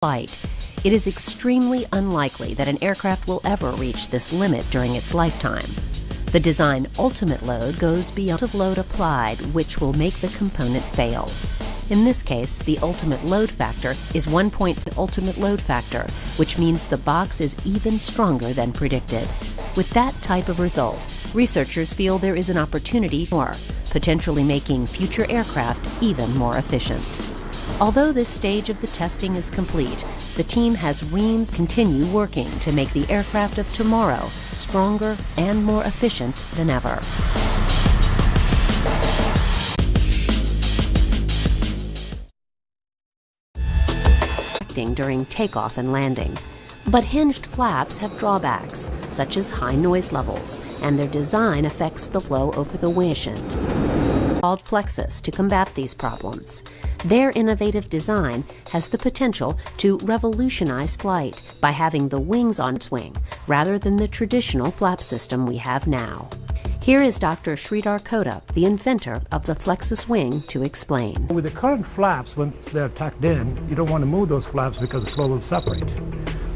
flight, it is extremely unlikely that an aircraft will ever reach this limit during its lifetime. The design ultimate load goes beyond the load applied, which will make the component fail. In this case, the ultimate load factor is 1.5 ultimate load factor, which means the box is even stronger than predicted. With that type of result, researchers feel there is an opportunity for potentially making future aircraft even more efficient. Although this stage of the testing is complete, the team has Reams continue working to make the aircraft of tomorrow stronger and more efficient than ever. During takeoff and landing. But hinged flaps have drawbacks, such as high noise levels, and their design affects the flow over the wing. Called Flexus to combat these problems. Their innovative design has the potential to revolutionize flight by having the wings on its wing, rather than the traditional flap system we have now. Here is Dr. Sridhar Kota, the inventor of the Flexus wing, to explain. With the current flaps, once they're tucked in, you don't want to move those flaps because the flow will separate.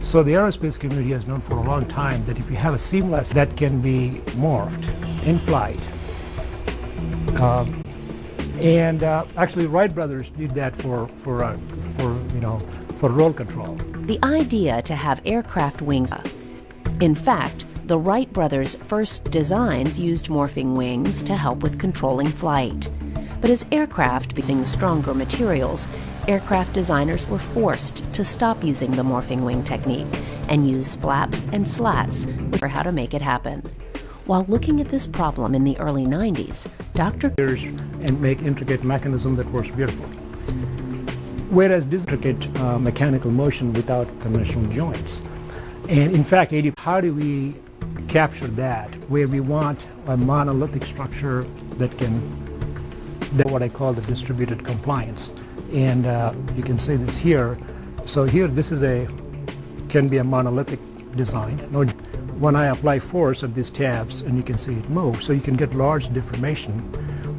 So the aerospace community has known for a long time that if you have a seamless that can be morphed in flight, actually Wright brothers did that for roll control. The idea to have aircraft wings. In fact, the Wright brothers' first designs used morphing wings to help with controlling flight. But as aircraft using stronger materials, aircraft designers were forced to stop using the morphing wing technique and use flaps and slats for how to make it happen. While looking at this problem in the early 90s, Dr. and make intricate mechanism that works beautifully. Whereas this intricate mechanical motion without conventional joints. And in fact, how do we capture that where we want a monolithic structure that's what I call the distributed compliance. And you can see this here. So here, this can be a monolithic design. When I apply force at these tabs, and you can see it move, so you can get large deformation.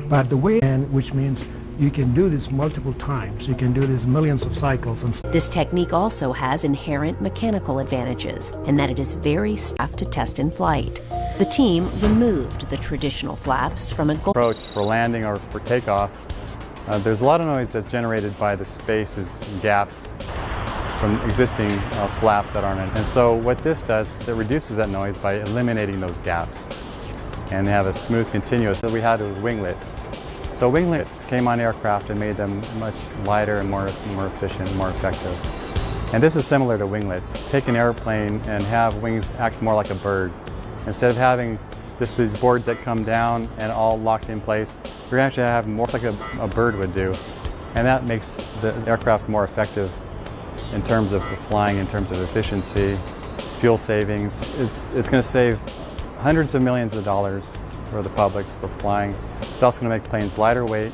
But which means you can do this multiple times. You can do this millions of cycles. This technique also has inherent mechanical advantages in that it is very tough to test in flight. The team removed the traditional flaps from a approach for landing or for takeoff. There's a lot of noise that's generated by the spaces and gaps from existing flaps that aren't in. And so what this does is it reduces that noise by eliminating those gaps. And they have a smooth continuous. So we had winglets. So winglets came on aircraft and made them much lighter and more efficient and more effective. And this is similar to winglets. Take an airplane and have wings act more like a bird. Instead of having just these boards that come down and all locked in place, you're actually have more like a bird would do. And that makes the aircraft more effective in terms of flying, in terms of efficiency, fuel savings. It's going to save hundreds of millions of dollars for the public for flying. It's also going to make planes lighter weight,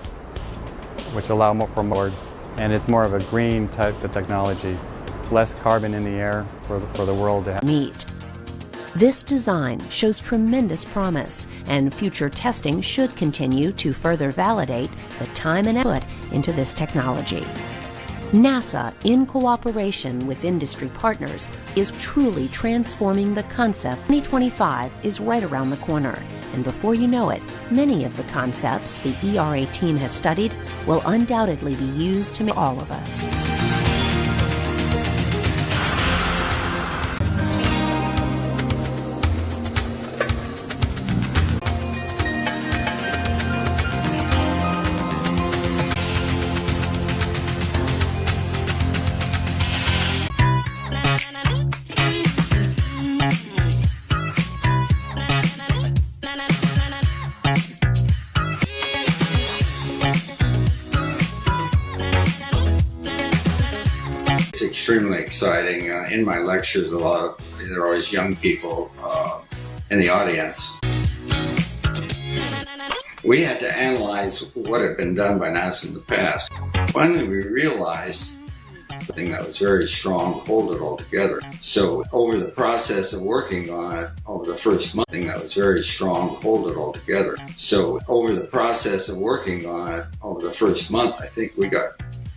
which allow more for more, and it's more of a green type of technology, less carbon in the air for the world to have. Meet. This design shows tremendous promise, and future testing should continue to further validate the time and effort into this technology. NASA, in cooperation with industry partners, is truly transforming the concept. 2025 is right around the corner, and before you know it, many of the concepts the ERA team has studied will undoubtedly be used to make all of us. Extremely exciting. In my lectures, there are always young people in the audience. We had to analyze what had been done by NASA in the past. Finally, we realized something that was very strong, hold it all together. So over the process of working on it over the first month, that was very strong, hold it all together. So over the process of working on it over the first month, I think we got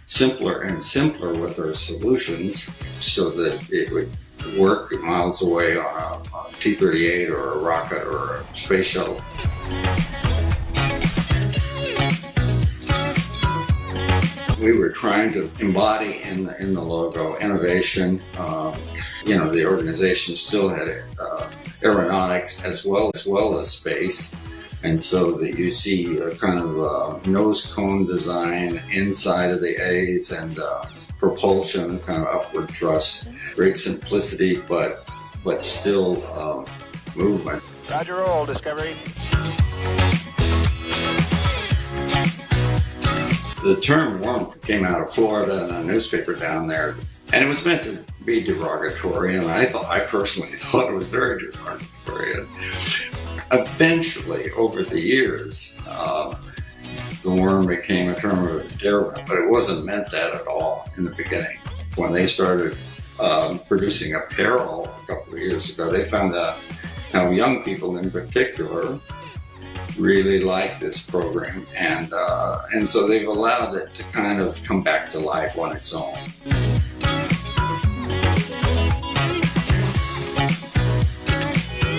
simpler and simpler with our solutions so that it would work miles away on a T-38 or a rocket or a space shuttle. We were trying to embody in the logo innovation. The organization still had aeronautics as well as space, and so that you see a kind of nose cone design inside of the A's and propulsion, kind of upward thrust, great simplicity, but still movement. Roger, roll, Discovery. The term worm came out of Florida in a newspaper down there, and it was meant to be derogatory, and I personally thought it was very derogatory. And eventually, over the years, the worm became a term of endearment, but it wasn't meant that at all in the beginning. When they started producing apparel a couple of years ago, they found out how young people in particular really like this program, and so they've allowed it to kind of come back to life on its own.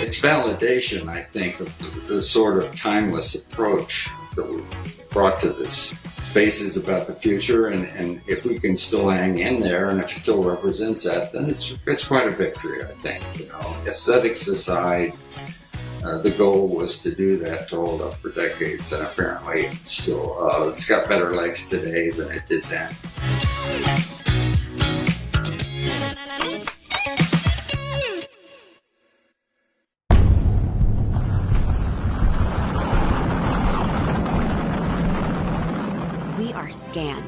It's validation, I think, of the sort of timeless approach that we brought to this. Space is about the future, and if we can still hang in there, and if it still represents that, then it's quite a victory, I think. Aesthetics aside, the goal was to do that, to hold up for decades, and apparently it's got better legs today than it did then. We are SCAN.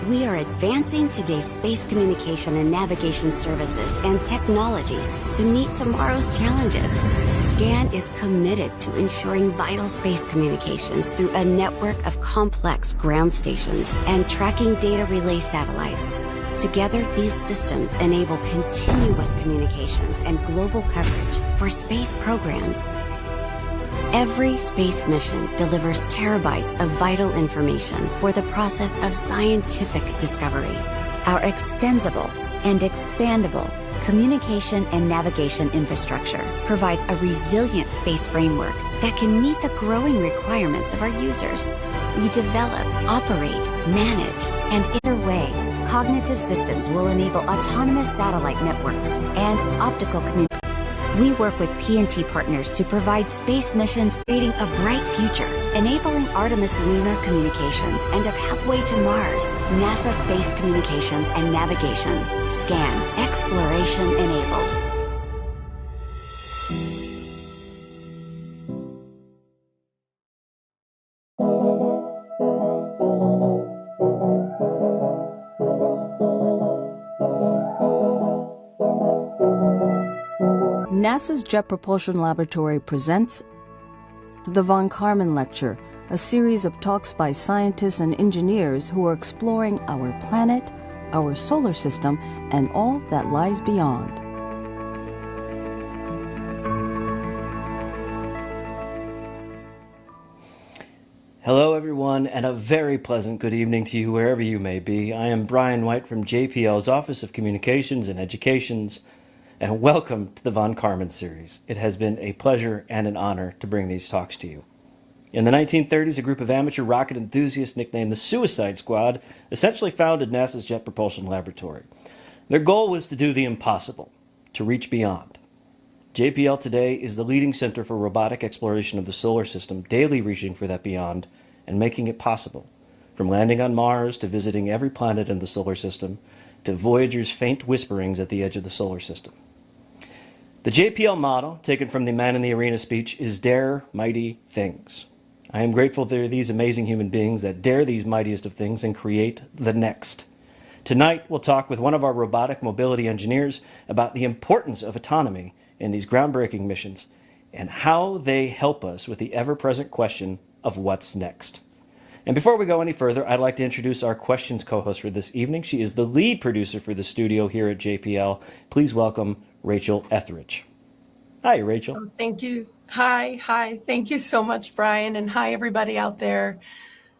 We are advancing today's space communication and navigation services and technologies to meet tomorrow's challenges. SCAN is committed to ensuring vital space communications through a network of complex ground stations and tracking data relay satellites. Together, these systems enable continuous communications and global coverage for space programs. Every space mission delivers terabytes of vital information for the process of scientific discovery. Our extensible and expandable communication and navigation infrastructure provides a resilient space framework that can meet the growing requirements of our users. We develop, operate, manage, and interweigh cognitive systems will enable autonomous satellite networks and optical communication. We work with P&T partners to provide space missions creating a bright future, enabling Artemis lunar communications and a pathway to Mars. NASA Space Communications and Navigation. SCAN. Exploration enabled. NASA's Jet Propulsion Laboratory presents the Von Karman Lecture, a series of talks by scientists and engineers who are exploring our planet, our solar system, and all that lies beyond. Hello everyone, and a very pleasant good evening to you wherever you may be. I am Brian White from JPL's Office of Communications and Educations, and welcome to the Von Karman series. It has been a pleasure and an honor to bring these talks to you. In the 1930s, a group of amateur rocket enthusiasts nicknamed the Suicide Squad essentially founded NASA's Jet Propulsion Laboratory. Their goal was to do the impossible, to reach beyond. JPL today is the leading center for robotic exploration of the solar system, daily reaching for that beyond and making it possible. From landing on Mars to visiting every planet in the solar system, to Voyager's faint whisperings at the edge of the solar system. The JPL motto, taken from the Man in the Arena speech, is Dare Mighty Things. I am grateful there are these amazing human beings that dare these mightiest of things and create the next. Tonight, we'll talk with one of our robotic mobility engineers about the importance of autonomy in these groundbreaking missions and how they help us with the ever-present question of what's next. And before we go any further, I'd like to introduce our questions co-host for this evening. She is the lead producer for the studio here at JPL. Please welcome Rachel Etheridge. Hi, Rachel. Oh, thank you. Hi. Thank you so much, Brian. And hi, everybody out there.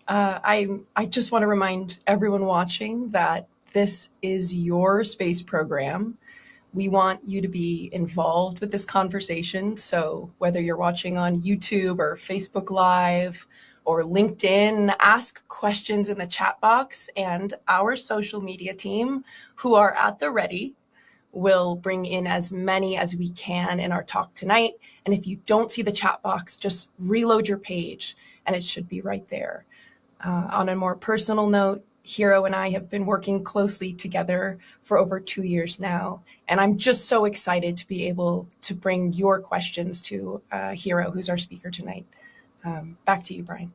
I just want to remind everyone watching that this is your space program. We want you to be involved with this conversation. So whether you're watching on YouTube or Facebook Live or LinkedIn, ask questions in the chat box, and our social media team, who are at the ready, will bring in as many as we can in our talk tonight. And if you don't see the chat box, just reload your page and it should be right there. On a more personal note, Hiro and I have been working closely together for over 2 years now, and I'm just so excited to be able to bring your questions to Hiro, who's our speaker tonight. Back to you, Brian.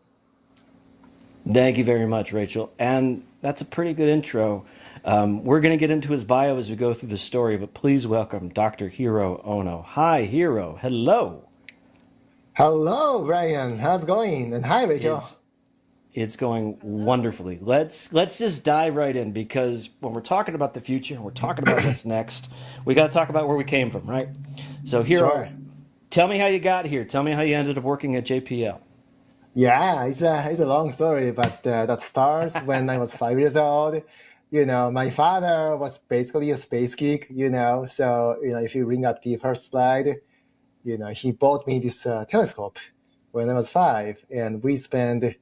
Thank you very much, Rachel. And that's a pretty good intro. We're going to get into his bio as we go through the story, but please welcome Dr. Hiro Ono. Hi, Hiro. Hello. Hello, Brian. How's it going? And hi, Rachel. It's going wonderfully. Let's just dive right in, because when we're talking about the future and we're talking about what's next, we got to talk about where we came from, right? So Hiro, Sure. Tell me how you got here. Tell me how you ended up working at JPL. Yeah, it's a long story, but that starts when I was 5 years old. My father was basically a space geek, So, if you bring up the first slide, he bought me this telescope when I was 5, and we spent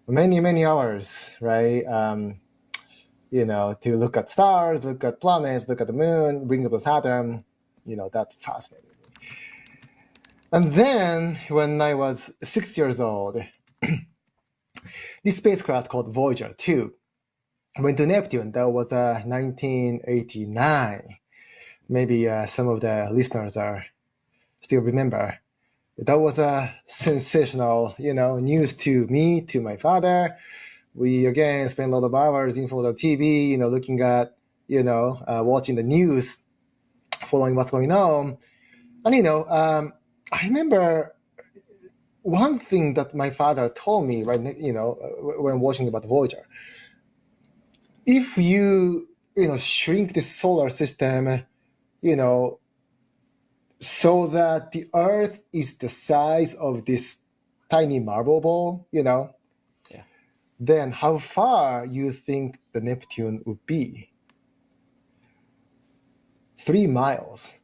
many hours, right? To look at stars, look at planets, look at the moon, bring up the Saturn. That fascinated me. And then when I was 6 years old, this spacecraft called Voyager 2 went to Neptune. That was 1989. Maybe some of the listeners are still remember. That was a sensational, news to me, to my father. We again spent a lot of hours in front of the TV, looking at, watching the news, following what's going on. And I remember one thing that my father told me, right, when watching about Voyager. If you, shrink the solar system, so that the Earth is the size of this tiny marble ball, then how far you think the Neptune would be? 3 miles.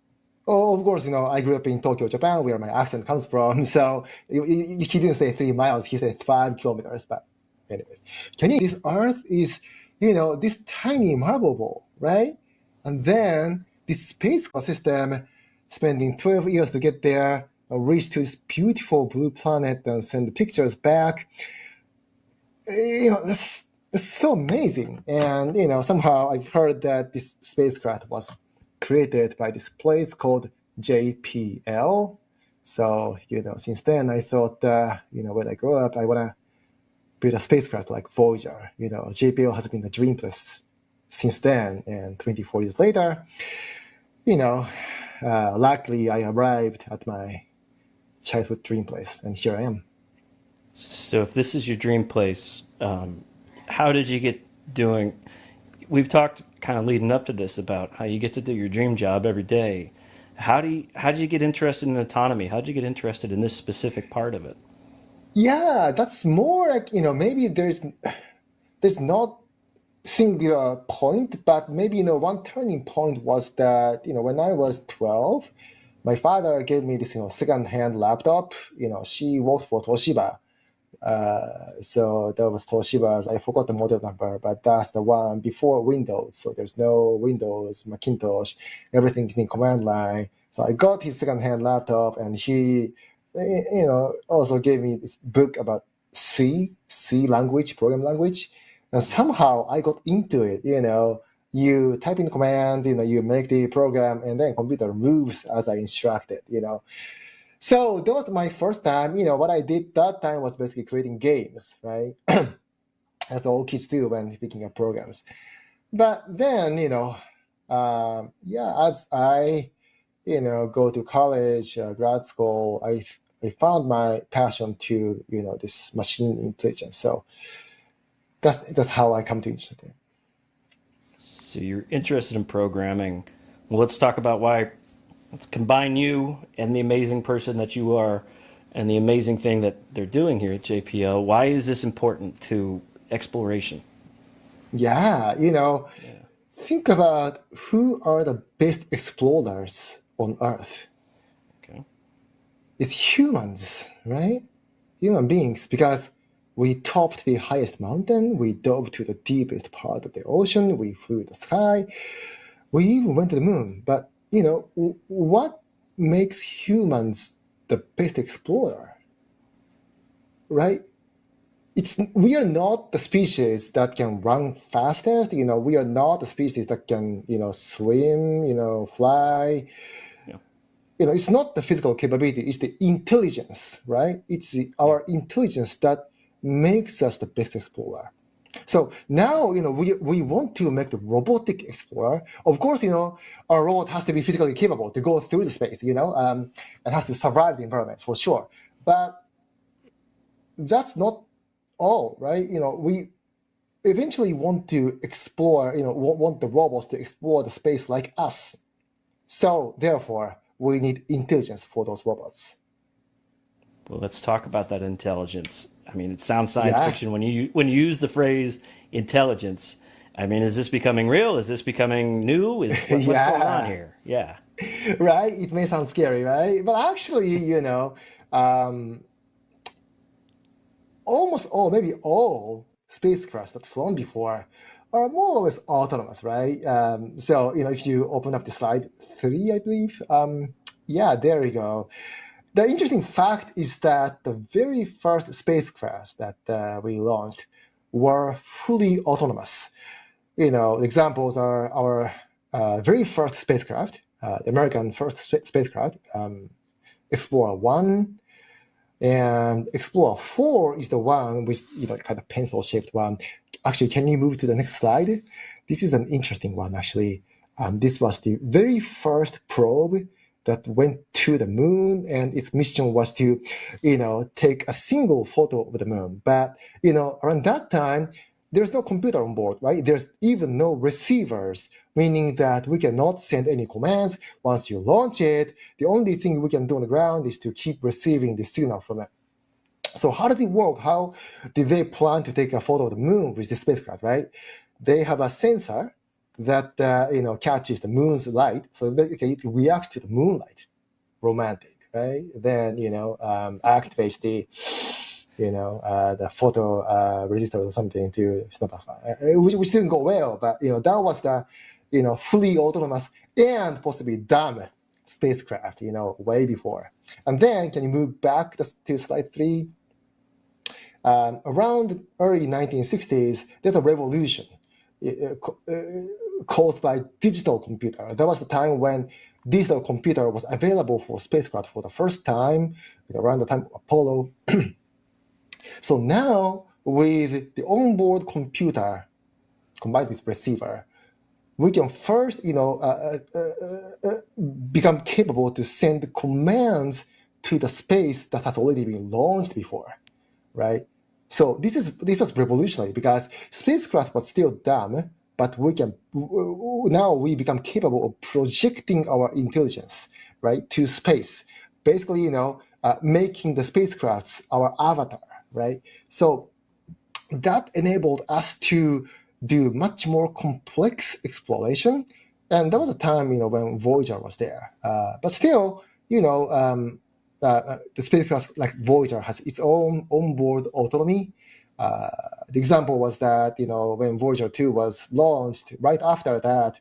Oh, of course, I grew up in Tokyo, Japan, where my accent comes from. So he didn't say 3 miles, he said 5 kilometers. But anyways, this Earth is, this tiny marble ball, right? And then this space system spending 12 years to get there, reach to this beautiful blue planet and send the pictures back. That's so amazing. And, somehow I've heard that this spacecraft was created by this place called JPL. So, since then I thought, when I grow up, I want to build a spacecraft like Voyager. JPL has been a dream place since then. And 24 years later, luckily I arrived at my childhood dream place, and here I am. So if this is your dream place, how did you get doing? We've talked kind of leading up to this about how you get to do your dream job every day. How did you get interested in autonomy? How did you get interested in this specific part of it? Yeah, that's more like, maybe there's not singular point, but maybe, one turning point was that, when I was 12, my father gave me this, second-hand laptop. She worked for Toshiba. So that was Toshiba's, I forgot the model number, but that's the one before Windows. So there's no Windows, Macintosh, everything is in command line. So I got his second-hand laptop, and he, also gave me this book about C language, program language. And somehow I got into it, you type in command, you make the program, and then computer moves as I instructed, So that was my first time. What I did that time was basically creating games, right? That's all kids do when picking up programs. But then, as I, go to college, grad school, I found my passion to, this machine intelligence. So that's how I come to interested in. So you're interested in programming. Well, let's talk about why. Let's combine you and the amazing person that you are and the amazing thing that they're doing here at JPL. Why is this important to exploration? Yeah, think about who are the best explorers on Earth. Okay. It's humans, right? Human beings, because we topped the highest mountain, we dove to the deepest part of the ocean, we flew the sky, we even went to the moon. But, what makes humans the best explorer, right? We are not the species that can run fastest. We are not the species that can, swim, fly. Yeah. It's not the physical capability, it's the intelligence, right? It's our intelligence that makes us the best explorer. So now, we want to make the robotic explorer. Of course, our robot has to be physically capable to go through the space, and has to survive the environment for sure. But that's not all, right? We eventually want to explore, want the robots to explore the space like us. So therefore, we need intelligence for those robots. Well, let's talk about that intelligence. I mean, it sounds science fiction when you use the phrase intelligence. I mean, is this becoming real? Is this becoming new? What's going on here? Yeah. Right? It may sound scary, right? But actually, almost all, maybe all spacecrafts that flown before are more or less autonomous, right? So, if you open up the slide 3, I believe, there you go. The interesting fact is that the very first spacecrafts that we launched were fully autonomous. Examples are our very first spacecraft, the American first spacecraft, Explorer 1, and Explorer 4 is the one with, kind of pencil-shaped one. Actually, can you move to the next slide? This is an interesting one, actually. This was the very first probe that went to the moon, and its mission was to, take a single photo of the moon. But, around that time, there's no computer on board, right? There's even no receivers, meaning that we cannot send any commands. Once you launch it, the only thing we can do on the ground is to keep receiving the signal from it. So how does it work? How did they plan to take a photo of the moon with the spacecraft, right? They have a sensor that catches the moon's light, so basically it reacts to the moonlight, romantic, right? Then activates the photo resistor or something to snap a fire, which didn't go well. But that was the fully autonomous and possibly dumb spacecraft, way before. And then can you move back to slide 3? Around early 1960s, there's a revolution caused by digital computer. That was the time when digital computer was available for spacecraft for the first time, around the time of Apollo. So now, with the onboard computer combined with receiver, we can first, become capable to send commands to the space that has already been launched before, right? So this was revolutionary because spacecraft was still dumb, but now we become capable of projecting our intelligence, right, to space. Basically, making the spacecrafts our avatar, right? So that enabled us to do much more complex exploration, and that was a time, when Voyager was there. But still, the spacecraft like Voyager has its own onboard autonomy. The example was that, when Voyager 2 was launched, right after that,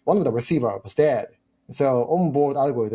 one of the receivers was dead. So onboard algorithm